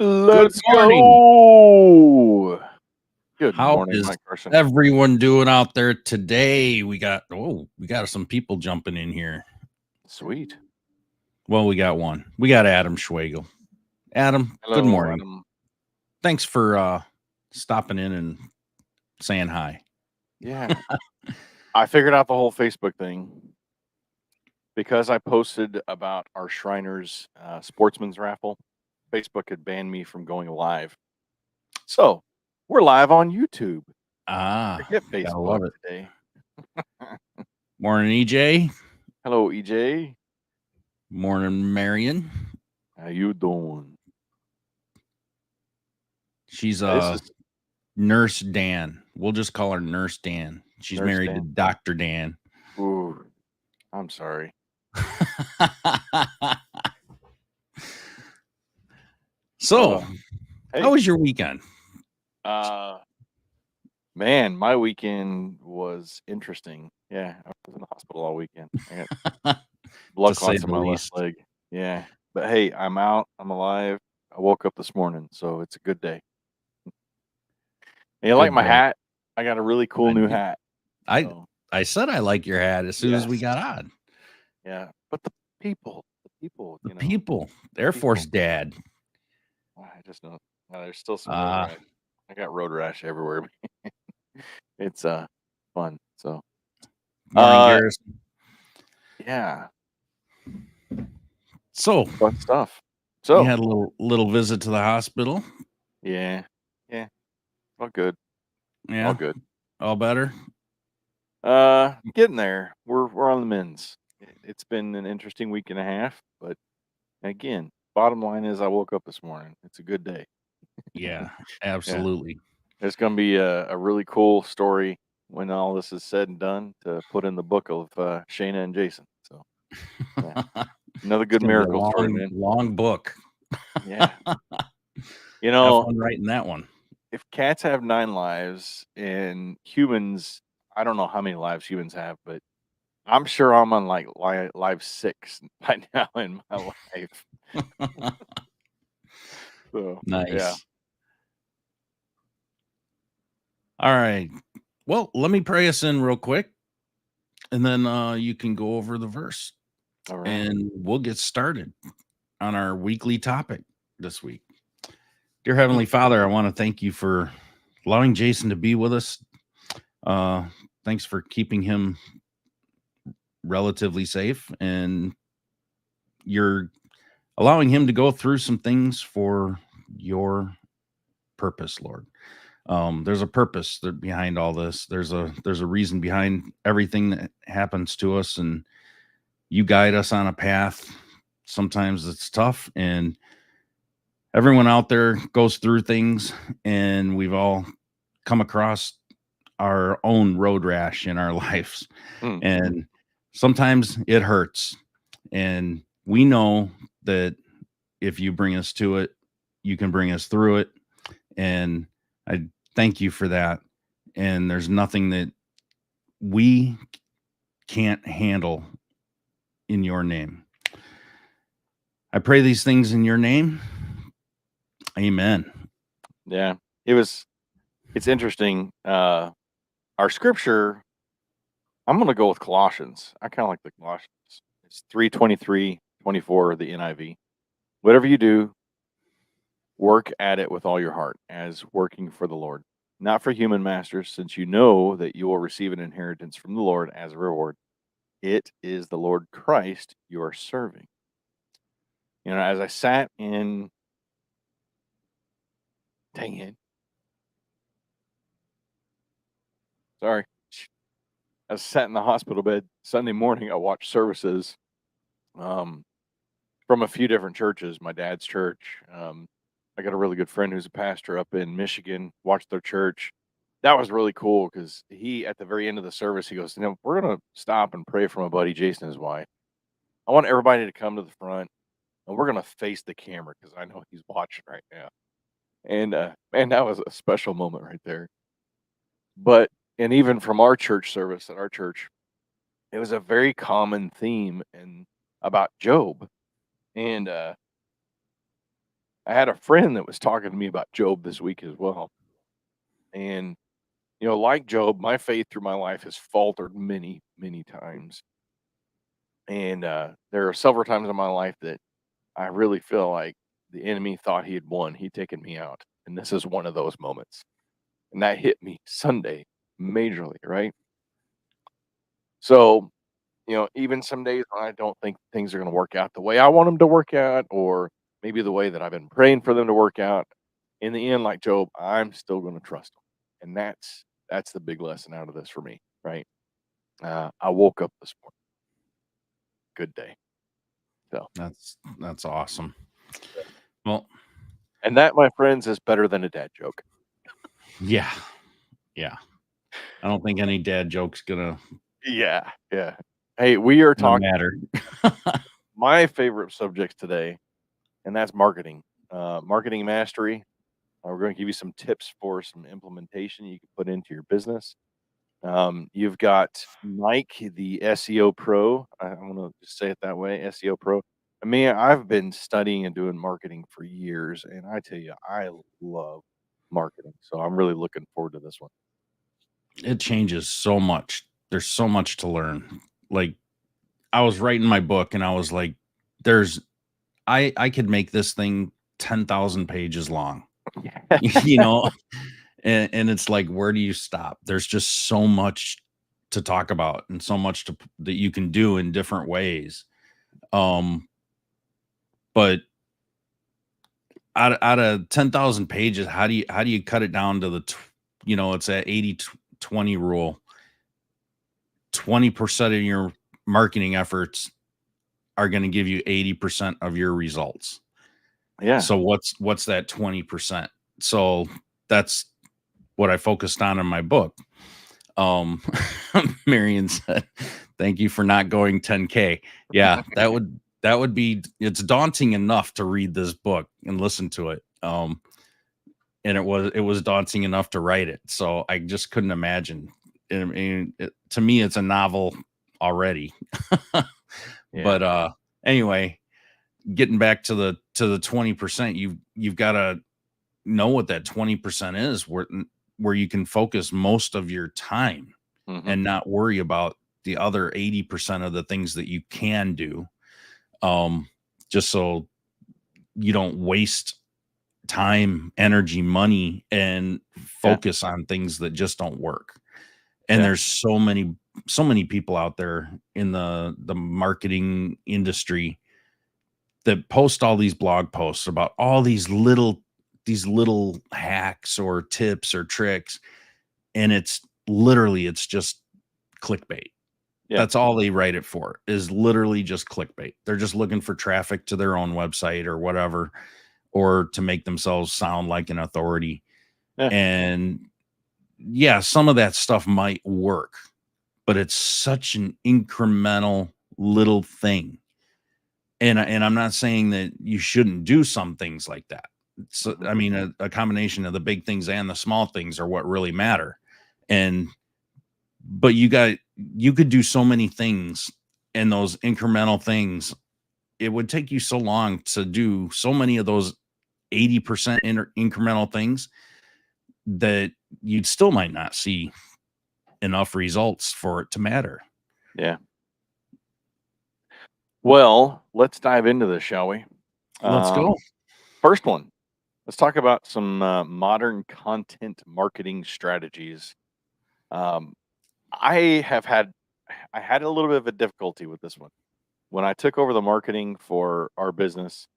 Let's morning. go. Good How morning, is Mike Carson. everyone doing out there today? We got some people jumping in here. Sweet. Well, we got one. We got Adam Schwagel. Adam, good Hello, morning. Adam. Thanks for stopping in and saying hi. Yeah, I figured out the whole Facebook thing because I posted about our Shriners Sportsman's raffle. Facebook had banned me from going live. So we're live on YouTube. Forget Gotta Facebook love it. today. Morning, EJ. Hello, EJ. Morning, Marion. How you doing? She's This is Nurse Dan. We'll just call her Nurse Dan. She's Nurse married to Dan. Dr. Dan. Ooh, I'm sorry. So, Hey. how was your weekend? Man, my weekend was interesting. Yeah, I was in the hospital all weekend. I got blood To say clots in the my left least. leg. Yeah, but hey, I'm out. I'm alive. I woke up this morning, so it's a good day. And you like Good my day. hat? I got a really cool I new do. hat. I So, I said I like your hat as soon as we yes, got on. yeah. But the people, The people, Air people. Force Dad. I just know there's still some road Uh rash. I got road rash everywhere. It's fun. So, Morning, uh, Garrison. yeah, So fun stuff. you So, had a little visit to the hospital. yeah, yeah, all good. All Yeah, good. all better. Getting there. We're on the mends. It's been an interesting week and a half, but again, bottom line is I woke up this morning. It's a good day. Yeah, Yeah. absolutely. There's gonna be a really cool story when all this is said and done to put in the book of Shayna and Jason. So yeah. Another It's good gonna be a miracle story, man. long book. Yeah. You Have know, fun writing that one. if cats have 9 lives and humans, I don't know how many lives humans have, but I'm sure I'm on like live 6 by now in my life. So, yeah. Nice. All right. Well, let me pray us in real quick, and then you can go over the verse, All right. and we'll get started on our weekly topic this week. Dear Heavenly Father, I want to thank you for allowing Jason to be with us. Uh, Thanks for keeping him relatively safe, and you're allowing him to go through some things for your purpose, Lord. There's a purpose behind all this. There's a reason behind everything that happens to us, and you guide us on a path. Sometimes it's tough, and everyone out there goes through things, and we've all come across our own road rash in our lives. Mm. And sometimes it hurts. And we know that if you bring us to it, you can bring us through it. And I thank you for that. And there's nothing that we can't handle in your name. I pray these things in your name. Amen. Yeah. It's interesting. Our scripture, I'm gonna go with Colossians. I kind of like the Colossians. It's 3:23-24, the NIV. Whatever you do, work at it with all your heart, as working for the Lord, not for human masters, since you know that you will receive an inheritance from the Lord as a reward. It is the Lord Christ you are serving. As I sat in, dang it, sorry, I sat in the hospital bed Sunday morning. I watched services um, from a few different churches. My dad's church. I got a really good friend who's a pastor up in Michigan. Watched their church. That was really cool because he, at the very end of the service, he goes, we're going to stop and pray for my buddy Jason and his wife. I want everybody to come to the front and we're going to face the camera because I know he's watching right now. And man, that was a special moment right there. And even from our church service at our church, it was a very common theme and about Job. And I had a friend that was talking to me about Job this week as well. And, like Job, my faith through my life has faltered many, many times. And there are several times in my life that I really feel like the enemy thought he had won. He'd taken me out. And this is one of those moments. And that hit me Sunday majorly, right? So, even some days when I don't think things are going to work out the way I want them to work out, or maybe the way that I've been praying for them to work out, in the end, like Job, I'm still going to trust them. And that's the big lesson out of this for me, right? I woke up this morning, good day. So, That's awesome. Well, and that, my friends, is better than a dad joke. yeah. Yeah. I don't think any dad joke's gonna Yeah, yeah. Hey, we are talking matter. my favorite subjects today, and that's marketing, marketing mastery. We're going to give you some tips for some implementation you can put into your business. You've got Mike, the SEO pro. I'm going to just say it that way, SEO pro. I mean, I've been studying and doing marketing for years, and I tell you, I love marketing. So I'm really looking forward to this one. It changes so much. There's so much to learn. Like, I was writing my book and I was like, there's I could make this thing 10,000 pages long. You know, and it's like, where do you stop? There's just so much to talk about and so much that you can do in different ways. Um, but out of 10,000 pages, how do you cut it down to it's that 80-20 rule. 20% of your marketing efforts are going to give you 80% of your results. Yeah. So what's that 20%? So that's what I focused on in my book. Marion said, "Thank you for not going 10K." Yeah, that would be, it's daunting enough to read this book and listen to it. And it was daunting enough to write it. So I just couldn't imagine. I mean, to me, it's a novel already. Yeah. But anyway, getting back to the 20%, you've got to know what that 20% is, where you can focus most of your time Mhm. and not worry about the other 80% of the things that you can do. Just so you don't waste time, energy, money, and focus on things that just don't work. And Yeah. there's so many people out there in the marketing industry that post all these blog posts about all these little hacks or tips or tricks, and it's just clickbait. Yeah. That's all they write it for, is literally just clickbait. They're just looking for traffic to their own website or whatever, or to make themselves sound like an authority. Yeah. And yeah, some of that stuff might work, but it's such an incremental little thing. And I'm not saying that you shouldn't do some things like that. So, I mean, a combination of the big things and the small things are what really matter. But you could do so many things, and those incremental things, it would take you so long to do so many of those 80% incremental things that you'd still might not see enough results for it to matter. Yeah. Well, let's dive into this, shall we? Let's go. First one, let's talk about some modern content marketing strategies. Um, I have had I had a little bit of a difficulty with this one. When I took over the marketing for our business,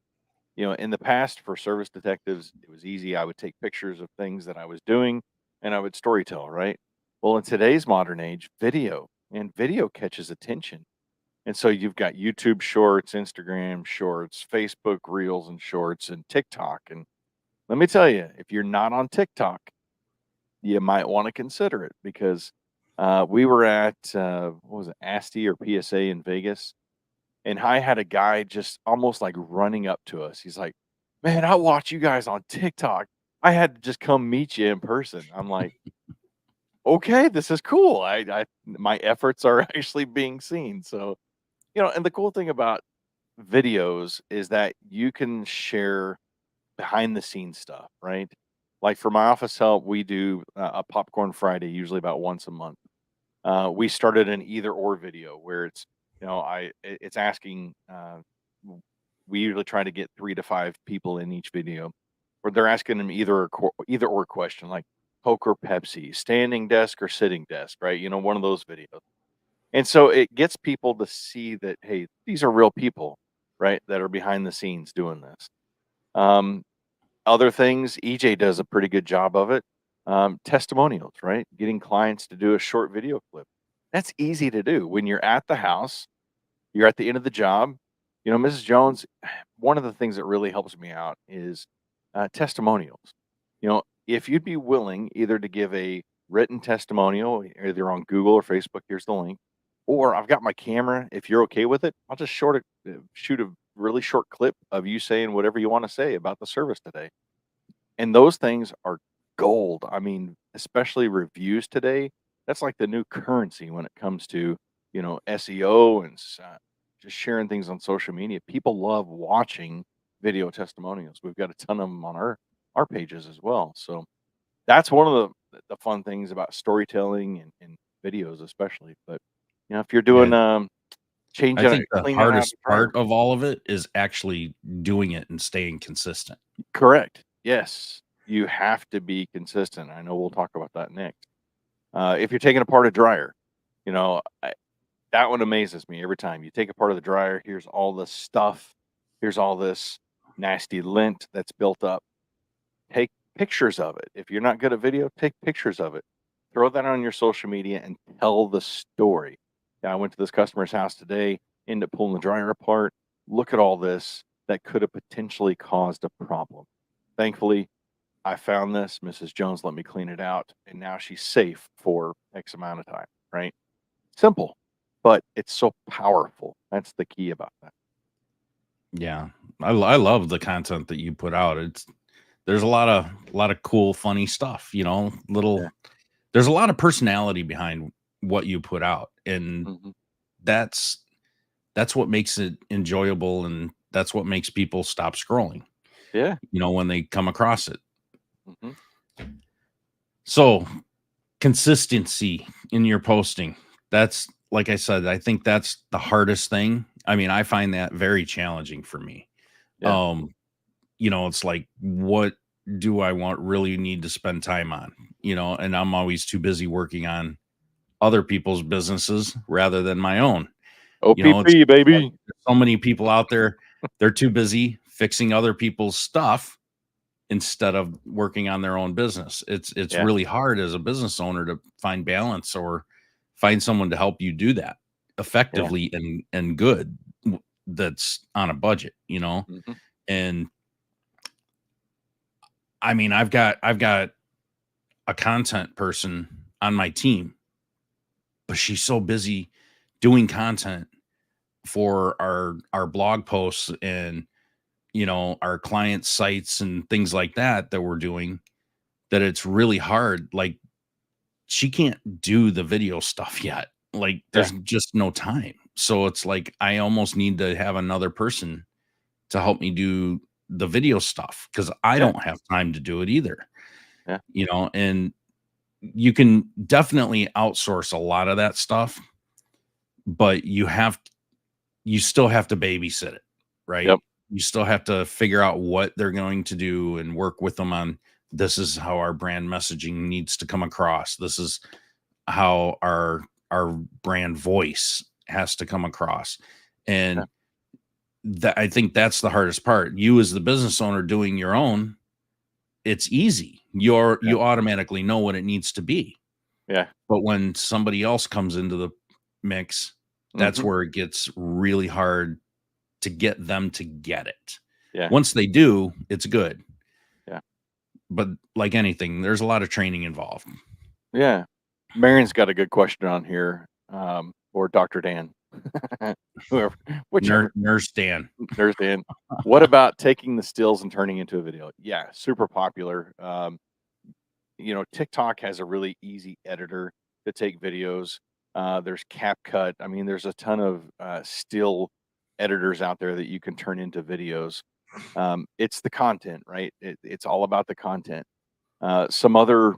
in the past for service detectives, it was easy. I would take pictures of things that I was doing and I would storytell, right? Well, in today's modern age, video catches attention. And so you've got YouTube shorts, Instagram shorts, Facebook reels and shorts, and TikTok. And let me tell you, if you're not on TikTok, you might want to consider it, because we were at what was it, ASTI or PSA in Vegas, and I had a guy just almost like running up to us. He's like, "Man, I watch you guys on TikTok. I had to just come meet you in person." I'm like, "Okay, this is cool. I my efforts are actually being seen." So, and the cool thing about videos is that you can share behind the scenes stuff, right? Like for my office help, we do a popcorn Friday, usually about once a month. We started an either or video where it's, it's asking, we usually try to get 3 to 5 people in each video where they're asking them either or question like Coke or Pepsi, standing desk or sitting desk, right? One of those videos. And so it gets people to see that, hey, these are real people, right? That are behind the scenes doing this. Um, Other things, EJ does a pretty good job of it. Testimonials, right? Getting clients to do a short video clip. That's easy to do when you're at the house, you're at the end of the job. Mrs. Jones, one of the things that really helps me out is testimonials. If you'd be willing either to give a written testimonial, either on Google or Facebook, here's the link, or I've got my camera. If you're okay with it, I'll just shoot a really short clip of you saying whatever you want to say about the service today. And those things are gold. I mean, especially reviews today. That's like the new currency when it comes to, SEO and just sharing things on social media. People love watching video testimonials. We've got a ton of them on our pages as well. So that's one of the fun things about storytelling and videos, especially. But if you're doing Yeah. I changing, think the cleaning out hardest the dryer, part of all of it is actually doing it and staying consistent. correct? Yes, you have to be consistent. I know we'll talk about that next. If you're taking apart a dryer, you know, I, that one amazes me every time. You take apart of the dryer, here's all this stuff, here's all this nasty lint that's built up. Take pictures of it. If you're not good at video, take pictures of it. Throw that on your social media and tell the story. Yeah, I went to this customer's house today, ended up pulling the dryer apart. Look at all this that could have potentially caused a problem. Thankfully, I found this. Mrs. Jones let me clean it out, and now she's safe for X amount of time, right? Simple, but it's so powerful. That's the key about that. Yeah. I love the content that you put out. There's a lot of cool, funny stuff, Yeah. there's a lot of personality behind what you put out. And Mhm. that's that's what makes it enjoyable, and that's what makes people stop scrolling, Yeah. when they come across it. Mhm. So, consistency in your posting. That's like I said, I think that's the hardest thing. I mean, I find that very challenging for me. Yeah. Um, it's like, what do I want really need to spend time on? And I'm always too busy working on other people's businesses rather than my own. It's OPP, like baby. there's so many people out there, they're too busy fixing other people's stuff instead of working on their own business. It's Yeah. really hard as a business owner to find balance or find someone to help you do that Yeah. effectively and good, that's on a budget. Mhm. And I mean, I've got a content person on my team, but she's so busy doing content for our blog posts and our client sites and things like that we're doing, that it's really hard. Like, she can't do the video stuff yet. Like, Yeah. there's just no time. So it's like I almost need to have another person to help me do the video stuff because I Yeah. don't have time to do it either. Yeah. And you can definitely outsource a lot of that stuff, but you still have to babysit it, right? Yep. You still have to figure out what they're going to do and work with them on, this is how our brand messaging needs to come across. This is how our brand voice has to come across. Yeah. And that, I think that's the hardest part. You as the business owner doing your own, it's easy. Yeah. You automatically know what it needs to be. Yeah. But when somebody else comes into the mix, that's Mhm. where it gets really hard to get them to get it. Yeah. Once they do, it's good. Yeah. But like anything, there's a lot of training involved. Yeah. Marion's got a good question on here, or Dr. Dan, whoever, whichever. Nurse Dan. Nurse Dan. What about taking the stills and turning into a video? Yeah, super popular. TikTok has a really easy editor to take videos. There's CapCut. I mean, there's a ton of still editors out there that you can turn into videos. It's the content, right? It's all about the content. Some other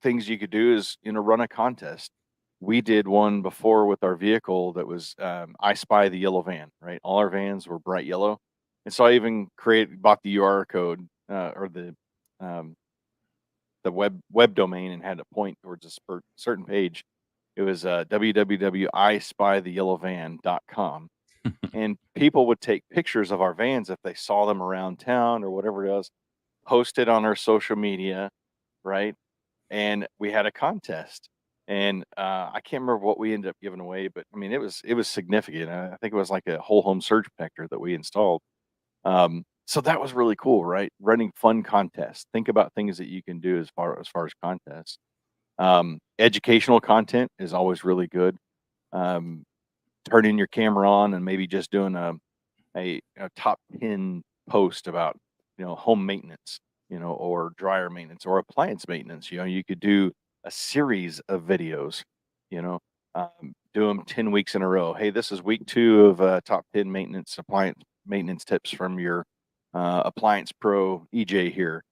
things you could do is, run a contest. We did one before with our vehicle that was, I Spy the Yellow Van, right? All our vans were bright yellow. And so I even bought the URL code, or um, the web domain, and had to point towards a certain page. It was www.ispytheyellowvan.com. And people would take pictures of our vans if they saw them around town or whatever it was, post it on our social media, right? And we had a contest. And I can't remember what we ended up giving away, but I mean, it was significant. I think it was like a whole home surge protector that we installed. So that was really cool, right? Running fun contests. Think about things that you can do as far as contests. Educational content is always really good. Um, Turning your camera on and maybe just doing a top 10 post about, home maintenance, or dryer maintenance or appliance maintenance. You could do a series of videos, you know, do them 10 weeks in a row. Hey, this is week 2 of top 10 appliance maintenance tips from your appliance pro EJ here.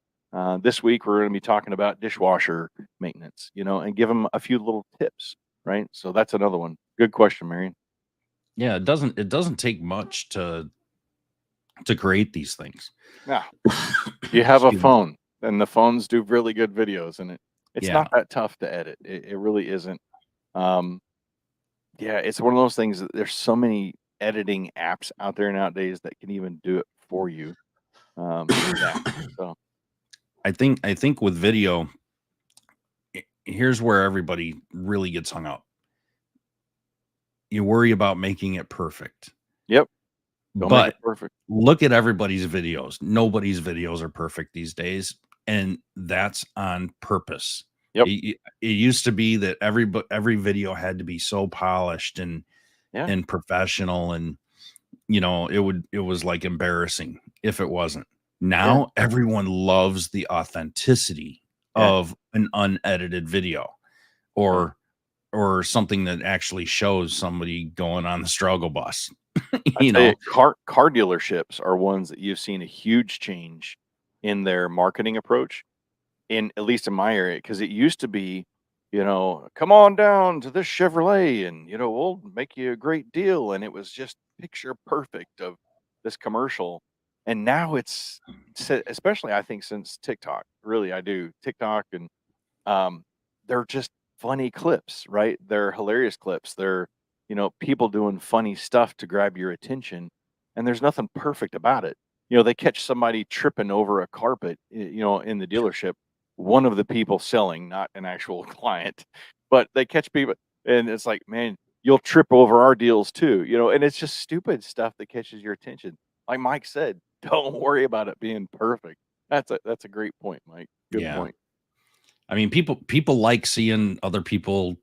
This week we're going to be talking about dishwasher maintenance, and give them a few little tips, right? So that's another one. Good question, Marion. Yeah, it doesn't take much to create these things. Yeah. You have a Excuse me. phone, and the phones do really good videos, and it's Yeah. not that tough to edit. It really isn't. Um, yeah, it's one of those things that there's so many editing apps out there nowadays that can even do it for you. Yeah. So I think with video, here's where everybody really gets hung up. You worry about making it perfect. yep, don't make it But perfect. look at everybody's videos. Nobody's videos are perfect these days, and that's on purpose. Yep. It used to be that every video had to be so polished Yeah. and professional, and it was like embarrassing if it wasn't. Yeah. Now everyone loves the authenticity Yeah. of an unedited video, Yeah. or something that actually shows somebody going on the struggle bus. I you tell you, know car dealerships are ones that you've seen a huge change in their marketing approach. At least in my area, because it used to be, come on down to this Chevrolet and, we'll make you a great deal. And it was just picture perfect of this commercial. And now especially I think since TikTok, really, I do TikTok, and um, they're just funny clips, right? They're hilarious clips. They're, people doing funny stuff to grab your attention. And there's nothing perfect about it. They catch somebody tripping over a carpet, in the dealership, one of the people selling, not an actual client, but they catch people, and it's like, man, you'll trip over our deals too, and it's just stupid stuff that catches your attention. Like Mike said, don't worry about it being perfect. That's a great point, Mike. Good yeah. point. I mean, people like seeing other people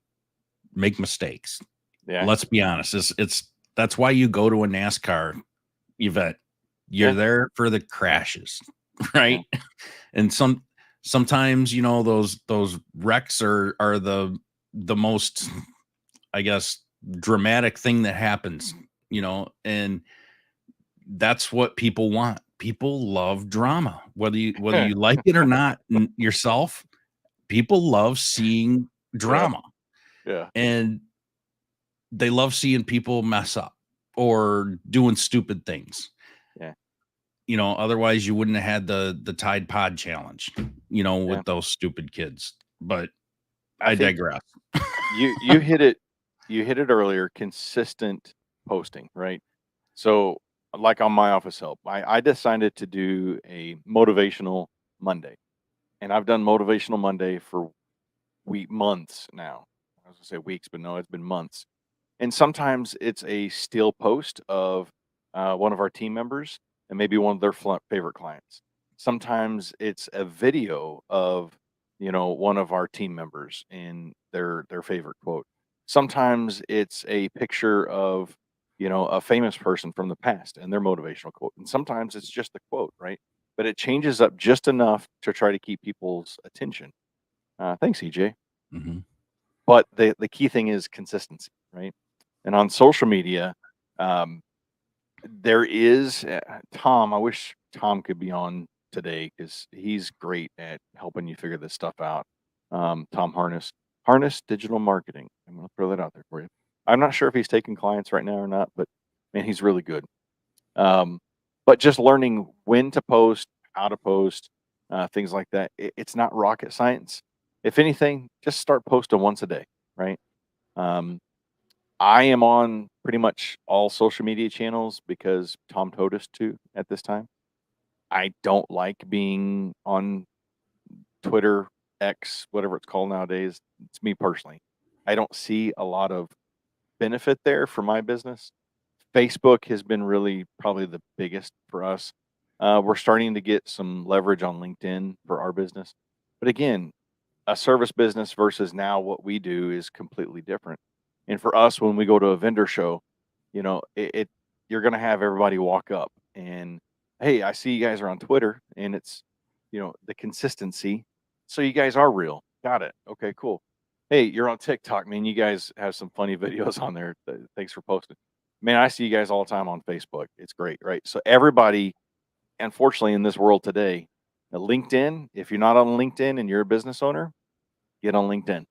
make mistakes. Yeah. Let's be honest. It's that's why you go to a NASCAR event. You're Yeah. there for the crashes, Yeah. right? And sometimes, those wrecks are the most, I guess, dramatic thing that happens, and that's what people want. People love drama. Whether you like it or not yourself, people love seeing Yeah. drama, Yeah. and they love seeing people mess up or doing stupid things. Yeah. Otherwise you wouldn't have had the Tide Pod challenge, Yeah. with those stupid kids. But I I think digress. you hit it. You hit it earlier. Consistent posting, right? So, like on my office help, I decided to do a motivational Monday, and I've done motivational Monday for months now. I was gonna say weeks, but no, it's been months. And sometimes it's a still post of one of our team members and maybe one of their favorite clients. Sometimes it's a video of, one of our team members and their favorite quote. Sometimes it's a picture of, a famous person from the past and their motivational quote. And sometimes it's just a quote, right? But it changes up just enough to try to keep people's attention. Thanks, EJ. Mhm. But the key thing is consistency, right? And on social media, um, There is Tom. I wish Tom could be on today because he's great at helping you figure this stuff out. Tom Harness Digital Marketing. I'm going to throw that out there for you. I'm not sure if he's taking clients right now or not, but man, he's really good. But just learning when to post, how to post, things like that. It's not rocket science. If anything, just start posting once a day, right? Um, I am on pretty much all social media channels because Tom told us to at this time. I don't like being on Twitter, X, whatever it's called nowadays. It's me personally. I don't see a lot of benefit there for my business. Facebook has been really probably the biggest for us. We're starting to get some leverage on LinkedIn for our business. But again, a service business versus now what we do is completely different. And for us, when we go to a vendor show, you're going to have everybody walk up and, hey, I see you guys are on Twitter, and it's, the consistency. So you guys are real. Got it. Okay, cool. Hey, you're on TikTok, man. You guys have some funny videos on there. Thanks for posting. Man, I see you guys all the time on Facebook. It's great, right? So everybody, unfortunately, in this world today, LinkedIn, if you're not on LinkedIn and you're a business owner, get on LinkedIn,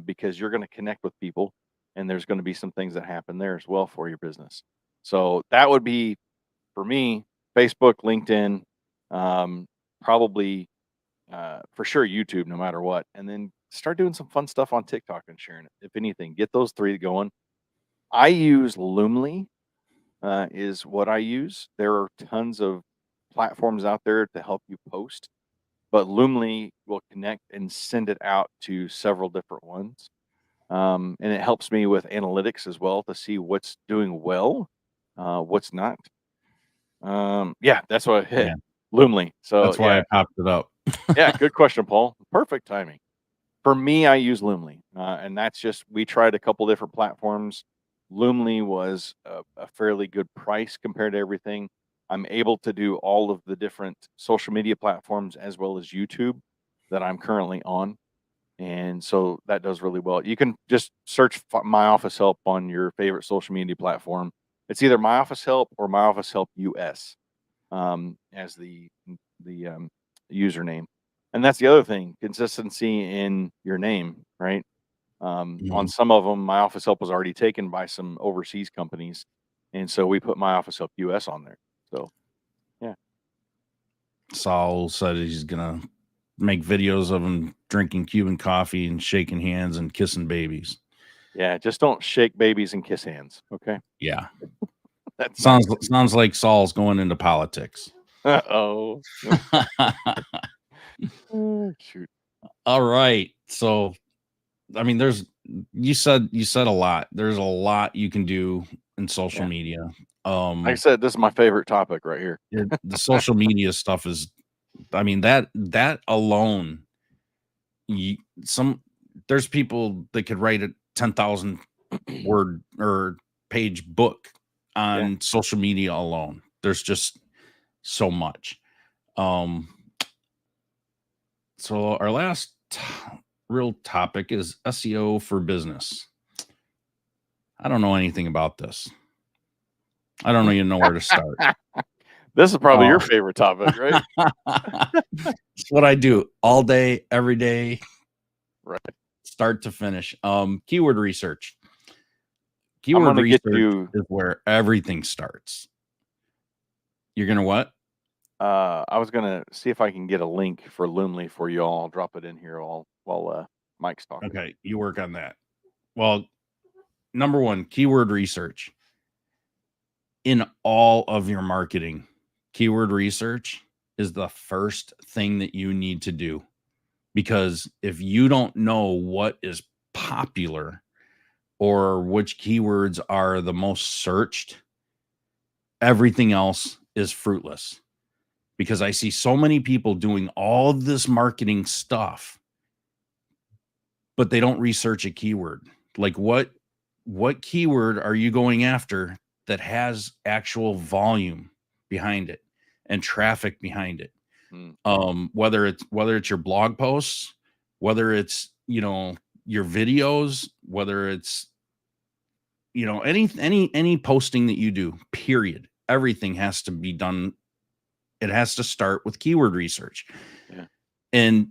because you're going to connect with people, and there's going to be some things that happen there as well for your business. So that would be for me, Facebook, LinkedIn, probably for sure YouTube, no matter what, and then start doing some fun stuff on TikTok and sharing it. If anything, get those three going. I use Loomly, is what I use. There are tons of platforms out there to help you post, but Loomly will connect and send it out to several different ones. And it helps me with analytics as well to see what's doing well, what's not. Yeah, that's what I hit. Yeah. Loomly. So That's why yeah, I popped it up. yeah, good question, Paul. Perfect timing. For me, I use Loomly, and that's just we tried a couple different platforms. Loomly was a fairly good price compared to everything. I'm able to do all of the different social media platforms as well as YouTube that I'm currently on, and so that does really well. You can just search My Office Help on your favorite social media platform. It's either My Office Help or My Office Help US, as the username. And that's the other thing, consistency in your name, right? On Mhm. some of them, My Office Help was already taken by some overseas companies, and so we put My Office Help US on there. So, yeah. Saul said he's gonna make videos of him drinking Cuban coffee and shaking hands and kissing babies. Yeah, just don't shake babies and kiss hands, okay? Yeah. That's not Sounds like Saul's going into politics. Uh-oh. Shoot. All right. So I mean, you said a lot. There's a lot you can do in social Yeah. media. Like I said, this is my favorite topic right here. The social media stuff is, I mean, that alone, you, some there's people that could write a 10,000 word or page book Yeah. on social media alone. There's just so much. Um, so our last real topic is SEO for business. I don't know anything about this. I don't even know where to start. This is probably your Oh. favorite topic, right? It's what I do all day, every day, Right. start to finish. Keyword research. I'm Keyword gonna get research you is where everything starts. You're gonna what? I was gonna see if I can get a link for Loomly for you all. I'll drop it in here while Mike's talking. Okay, you work on that. Well, number one, keyword research. In all of your marketing, keyword research is the first thing that you need to do. Because if you don't know what is popular or which keywords are the most searched, everything else is fruitless. Because I see so many people doing all this marketing stuff, but they don't research a keyword. Like what keyword are you going after that has actual volume behind it and traffic behind it? Mm, Whether it's your blog posts, whether it's your videos, whether it's any posting that you do, period, everything has to be done. It has to start with keyword research. Yeah. And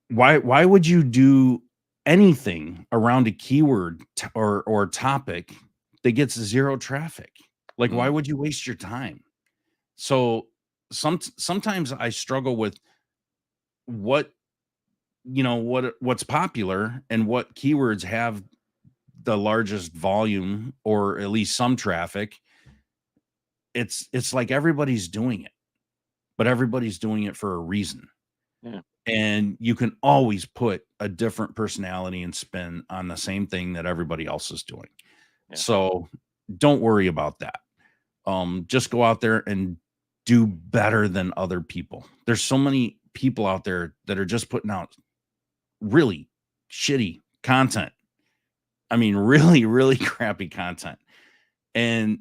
why would you do anything around a keyword or topic that gets zero traffic? Like, why would you waste your time? So sometimes I struggle with what's popular and what keywords have the largest volume or at least some traffic. It's like everybody's doing it, but everybody's doing it for a reason. Yeah. And you can always put a different personality and spin on the same thing that everybody else is doing. Yeah. So don't worry about that. Just go out there and do better than other people. There's so many people out there that are just putting out really shitty content. I mean, really, really crappy content. And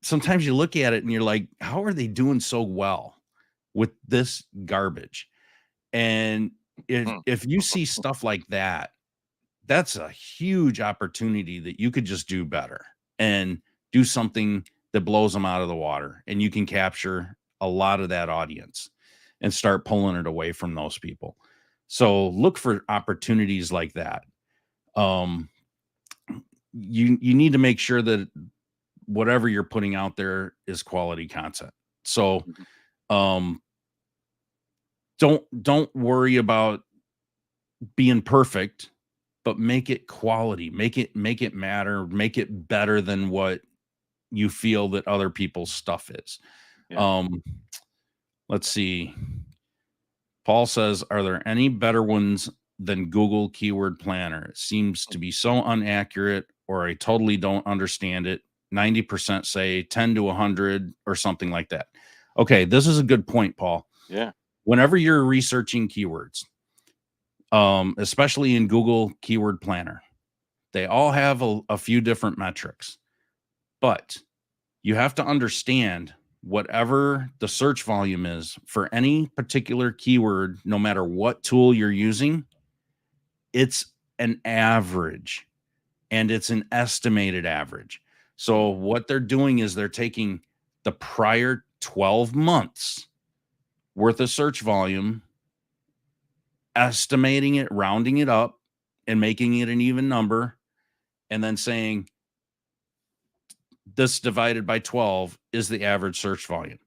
sometimes you look at it and you're like, how are they doing so well with this garbage? And if you see stuff like that, that's a huge opportunity that you could just do better and do something that blows them out of the water. And you can capture a lot of that audience and start pulling it away from those people. So look for opportunities like that. You need to make sure that whatever you're putting out there is quality content. So don't worry about being perfect, but make it quality, make it matter, make it better than what you feel that other people's stuff is. Yeah. Let's see. Paul says, are there any better ones than Google Keyword Planner? It seems to be so inaccurate, or I totally don't understand it. 90% say 10 to 100 or something like that. Okay, this is a good point, Paul. Yeah. Whenever you're researching keywords, especially in Google Keyword Planner, they all have a few different metrics, but you have to understand whatever the search volume is for any particular keyword, no matter what tool you're using, it's an average and it's an estimated average. So what they're doing is they're taking the prior 12 months worth of search volume, estimating it, rounding it up, and making it an even number, and then saying this divided by 12 is the average search volume.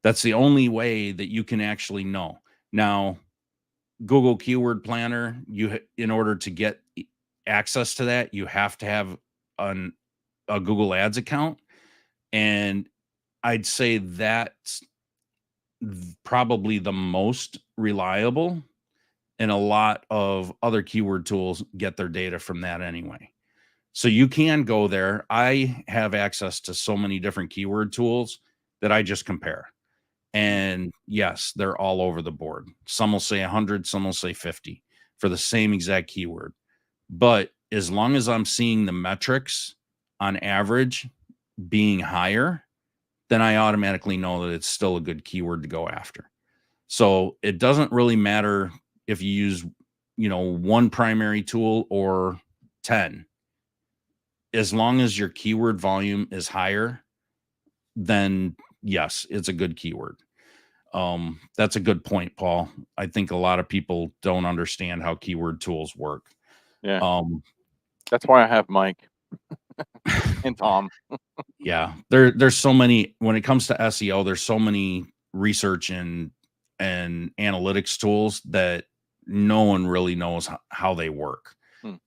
That's the only way that you can actually know. Now, Google Keyword Planner, in order to get access to that, you have to have a Google Ads account, and I'd say that's probably the most reliable, and a lot of other keyword tools get their data from that anyway. So you can go there. I have access to so many different keyword tools that I just compare. And yes, they're all over the board. Some will say 100, some will say 50 for the same exact keyword. But as long as I'm seeing the metrics on average being higher, then I automatically know that it's still a good keyword to go after. So it doesn't really matter if you use, one primary tool or 10. As long as your keyword volume is higher, then yes, it's a good keyword. That's a good point, Paul. I think a lot of people don't understand how keyword tools work. Yeah. That's why I have Mike and Tom. Yeah, there's so many when it comes to SEO. There's so many research and analytics tools that no one really knows how they work,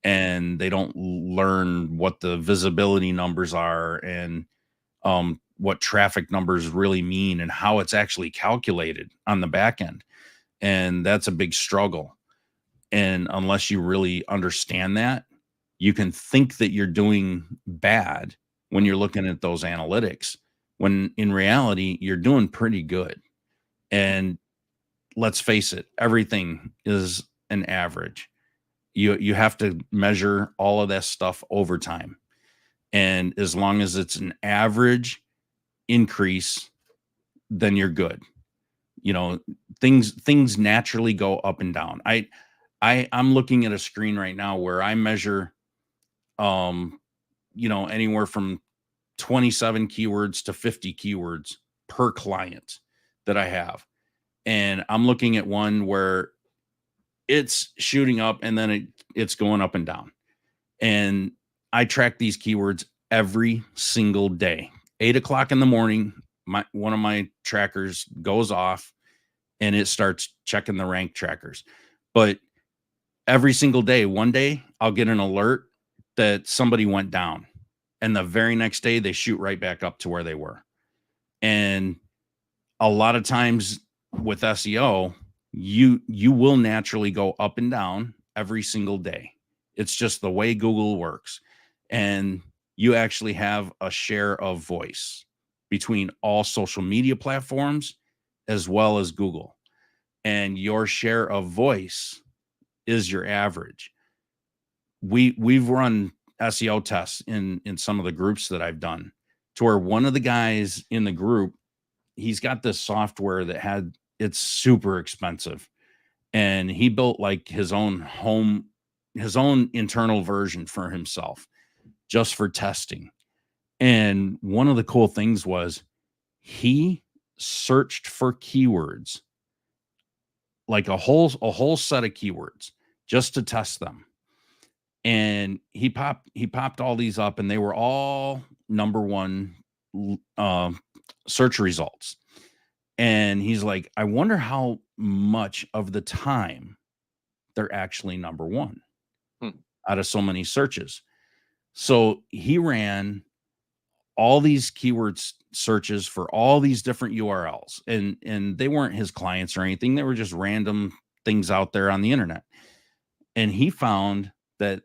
and they don't learn what the visibility numbers are and what traffic numbers really mean and how it's actually calculated on the back end. And that's a big struggle. And unless you really understand that, you can think that you're doing bad when you're looking at those analytics, when in reality, you're doing pretty good. And let's face it, everything is an average. You have to measure all of that stuff over time. And as long as it's an average increase, then you're good. Things naturally go up and down. I'm looking at a screen right now where I measure Anywhere from 27 keywords to 50 keywords per client that I have. And I'm looking at one where it's shooting up and then it's going up and down. And I track these keywords every single day. 8:00 in the morning, one of my trackers goes off and it starts checking the rank trackers. But every single day, one day I'll get an alert that somebody went down. And the very next day they shoot right back up to where they were. And a lot of times with SEO, you will naturally go up and down every single day. It's just the way Google works. And you actually have a share of voice between all social media platforms as well as Google. And your share of voice is your average. We've run SEO tests in some of the groups that I've done, to where one of the guys in the group, he's got this software that it's super expensive, and he built like his own internal version for himself just for testing. And one of the cool things was he searched for keywords, like a whole set of keywords, just to test them. And he popped all these up, and they were all number one search results. And he's like, I wonder how much of the time they're actually number one out of so many searches. So he ran all these keywords searches for all these different URLs, and they weren't his clients or anything. They were just random things out there on the internet. And he found that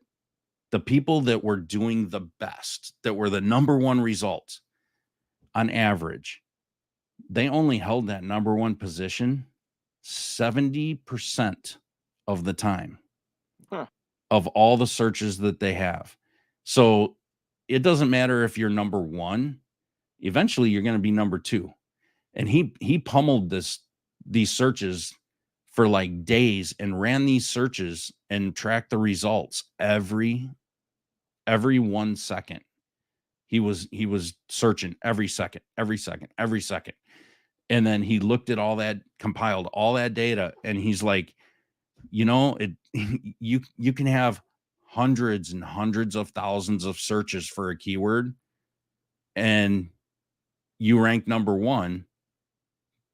the people that were doing the best, that were the number one results, on average, they only held that number one position 70% of the time of all the searches that they have. So it doesn't matter if you're number one, eventually you're going to be number two. And he pummeled these searches for like days and ran these searches and tracked the results every 1 second. He was searching every second. And then he looked at all that, compiled all that data, and he's like, you can have hundreds and hundreds of thousands of searches for a keyword and you rank number one,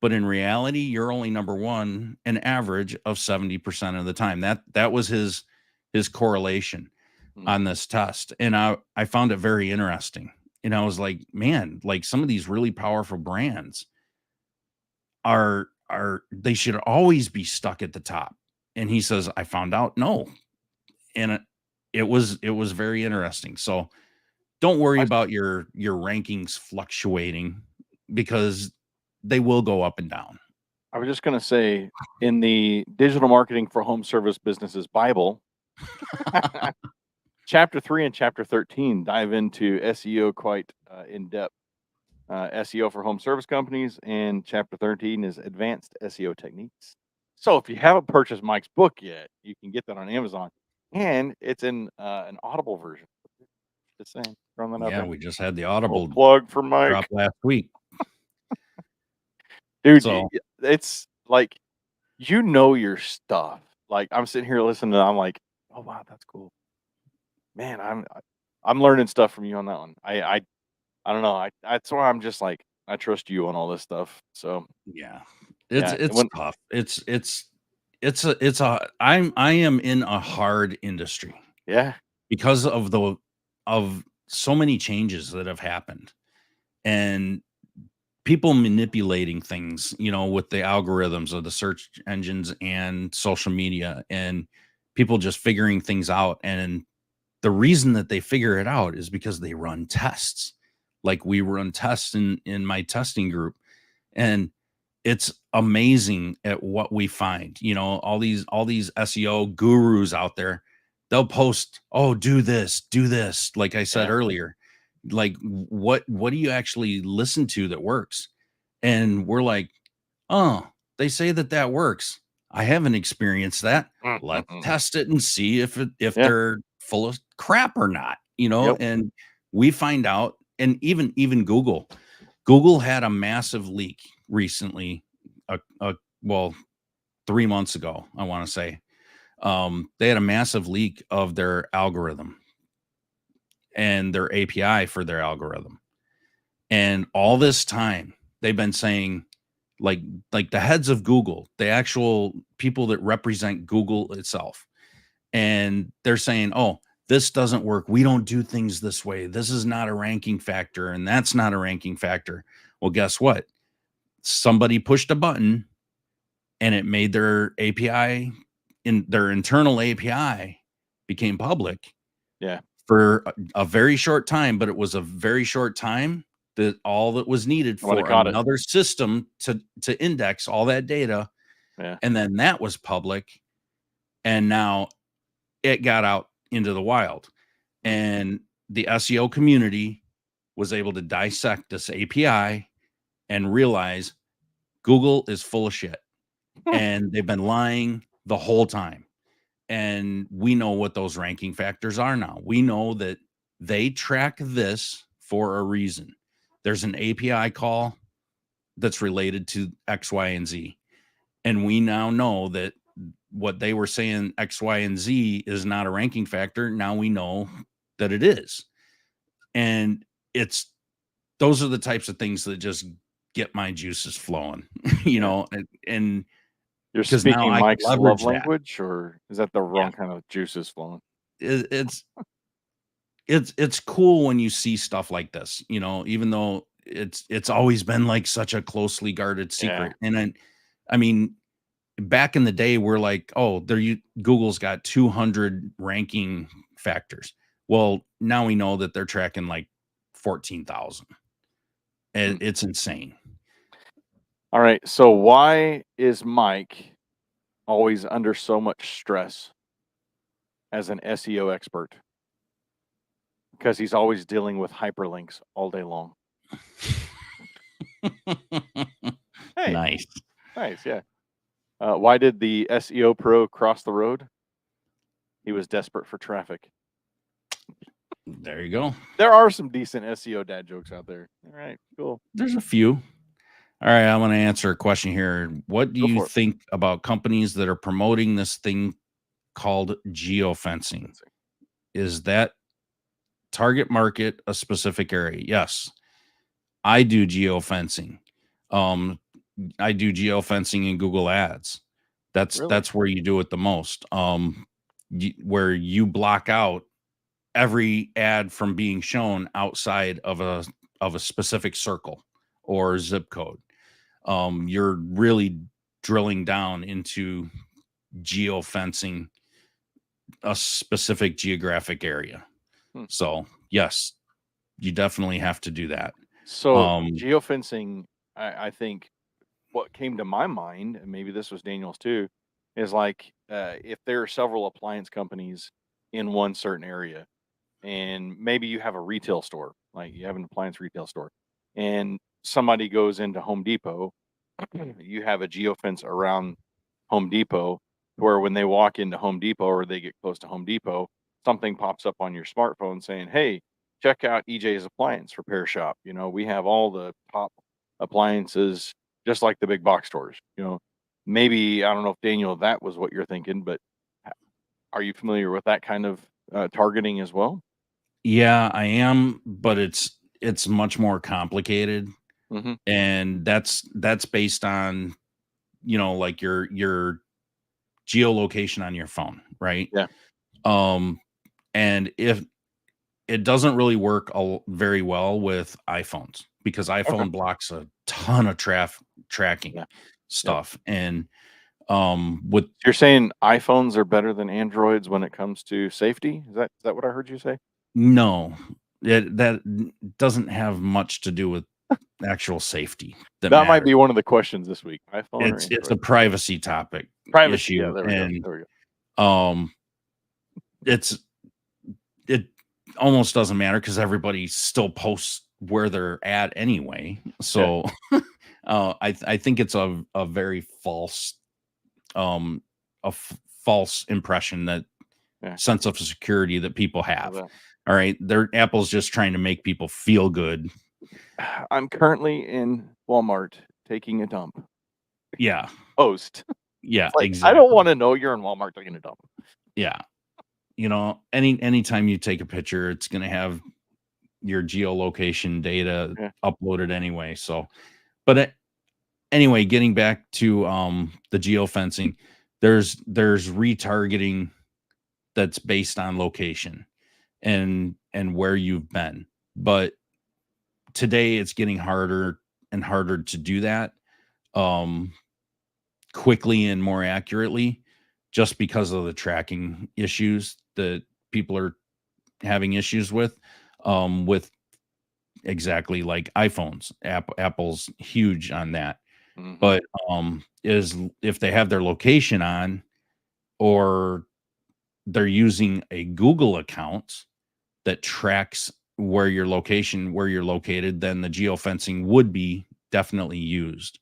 but in reality, you're only number one an average of 70% of the time. That was his correlation on this test. And I found it very interesting. And I was like, man, like some of these really powerful brands they should always be stuck at the top. And he says, I found out no. And it was very interesting. So don't worry about your rankings fluctuating, because they will go up and down. I was just going to say, in the Digital Marketing for Home Service Businesses Bible, chapter 3 and chapter 13 dive into SEO quite in depth. SEO for home service companies, and chapter 13 is advanced SEO techniques. So if you haven't purchased Mike's book yet, you can get that on Amazon, and it's in an Audible version. Just saying, throwing that out there. We just had the Audible plug for Mike drop last week. Dude, it's like, your stuff. Like, I'm sitting here listening, and I'm like, oh wow, that's cool, man. I'm learning stuff from you on that one. I don't know. That's why I'm just like, I trust you on all this stuff. So it's tough. I am in a hard industry. Yeah, because of so many changes that have happened, and people manipulating things, with the algorithms of the search engines and social media, and people just figuring things out. And the reason that they figure it out is because they run tests. Like we run tests in my testing group, and it's amazing at what we find. All these SEO gurus out there, they'll post, oh, do this, like I said earlier. Like what do you actually listen to that works? And we're like, oh, they say that works. I haven't experienced that. Let's test it and see if they're full of crap or not. Yep. and we find out, and even Google had a massive leak recently, well, 3 months ago, I want to say. They had a massive leak of their algorithm and their API for their algorithm. And all this time they've been saying, like the heads of Google, the actual people that represent Google itself, and they're saying, "Oh, this doesn't work. We don't do things this way. This is not a ranking factor, and that's not a ranking factor." Well, guess what? Somebody pushed a button and it made their API, in their internal API, became public Yeah. for a very short time, but it was a very short time that all that was needed When I for caught it. another system to index all that data, Yeah. and then that was public, and now it got out into the wild, and the SEO community was able to dissect this API and realize Google is full of shit, and they've been lying the whole time. And we know what those ranking factors are now. We know that they track this for a reason. There's an API call that's related to X, Y, and Z. And we now know that what they were saying X, Y, and Z is not a ranking factor. Now we know that it is. And those are the types of things that just get my juices flowing, Yeah. and You're because now speaking I can Mike's love leverage that. language, or is that the Yeah. wrong kind of juices flowing? It's it's cool when you see stuff like this, even though it's always been like such a closely guarded Yeah. secret. And I mean, back in the day, we're like, oh, Google's got 200 ranking factors. Well, now we know that they're tracking like 14,000. Hmm. It's insane. All right. So why is Mike always under so much stress as an SEO expert? Because he's always dealing with hyperlinks all day long. Hey, Nice. nice. Yeah. Why did the SEO pro cross the road? He was desperate for traffic. There you go. There are some decent SEO dad jokes out there. All right, cool. There's a few. All right, I'm going to answer a question here. What do Go you for it. think about companies that are promoting this thing called geofencing? Is that target market a specific area? Yes. I do geofencing. I do geofencing in Google Ads. Really? That's where you do it the most. Where you block out every ad from being shown outside of a specific circle or zip code. You're really drilling down into geofencing a specific geographic area. Hmm. So yes, you definitely have to do that. So Um, geofencing, I think what came to my mind, and maybe this was Daniel's too, is like if there are several appliance companies in one certain area, and maybe you have a retail store, like you have an appliance retail store, and somebody goes into Home Depot, you have a geofence around Home Depot, where when they walk into Home Depot or they get close to Home Depot, something pops up on your smartphone saying, "Hey, check out EJ's Appliance Repair Shop. We have all the top appliances, just like the big box stores." Maybe I don't know if Daniel, that was what you're thinking, but are you familiar with that kind of targeting as well? yeah, I am, but it's much more complicated, Hmm. and that's based on like your geolocation on your phone, right? Yeah. And if it doesn't really work very well with iPhones, because Okay. iPhone blocks a ton of tracking Yeah. Yep. stuff, and with You're saying iPhones are better than Androids when it comes to safety? Is that what I heard you say? no, that doesn't have much to do with actual safety that That might matters. be one of the questions this week. iPhone or It's a Android? privacy topic Privacy. Yeah, issue, there we go. and There we go. um it almost doesn't matter because everybody still posts where they're at anyway. So I think it's a very false false impression, that Yeah. sense of security that people have. that. All right. Apple's just trying to make people feel good. I'm currently in Walmart taking a dump. Yeah. Post. Yeah. It's like, I Exactly. don't want to know you're in Walmart taking a dump. Yeah. You know, anytime you take a picture, it's going to have your geolocation data Yeah. uploaded anyway. So, but anyway, getting back to the geofencing, there's retargeting that's based on location and where you've been. But today it's getting harder and harder to do that quickly and more accurately, just because of the tracking issues that people are having issues with exactly like iPhones. Apple's huge on that. Mhm. But is if they have their location on, or they're using a Google account that tracks where your located, then the geofencing would be definitely used.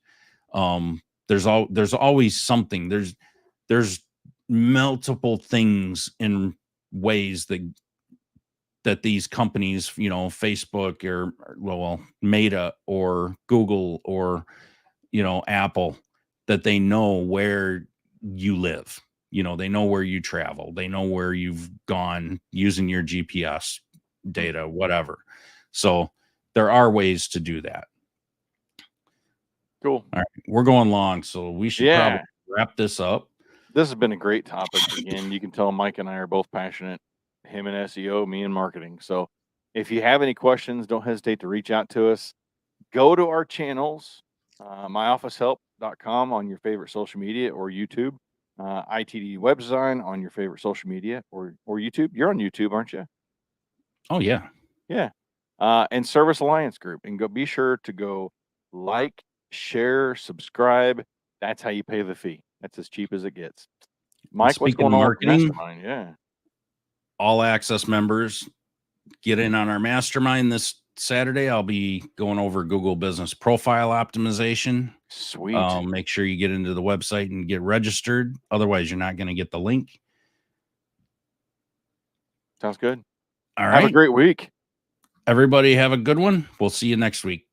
There's always something. There's multiple things in ways that these companies, you know, Facebook or well, Meta or Google or, you know, Apple, that they know where you live. You know, they know where you travel. They know where you've gone using your GPS data, whatever. So there are ways to do that. Cool. All right. We're going long, so we should probably Yeah. wrap this up. This has been a great topic. Again, you can tell Mike and I are both passionate, him in SEO, me in marketing. So if you have any questions, don't hesitate to reach out to us. Go to our channels, myofficehelp.com on your favorite social media or YouTube, ITD Web Design on your favorite social media or YouTube. You're on YouTube, aren't you? Oh yeah. Yeah. And Service Alliance Group. And be sure to go like, share, subscribe. That's how you pay the fee. That's as cheap as it gets. Mike, what's Speaking of going on with the marketing, mastermind? Yeah. all access members get in on our mastermind this Saturday. I'll be going over Google Business Profile Optimization. Sweet. Make sure you get into the website and get registered. Otherwise, you're not going to get the link. Sounds good. All Have a right. great week. Everybody have a good one. We'll see you next week.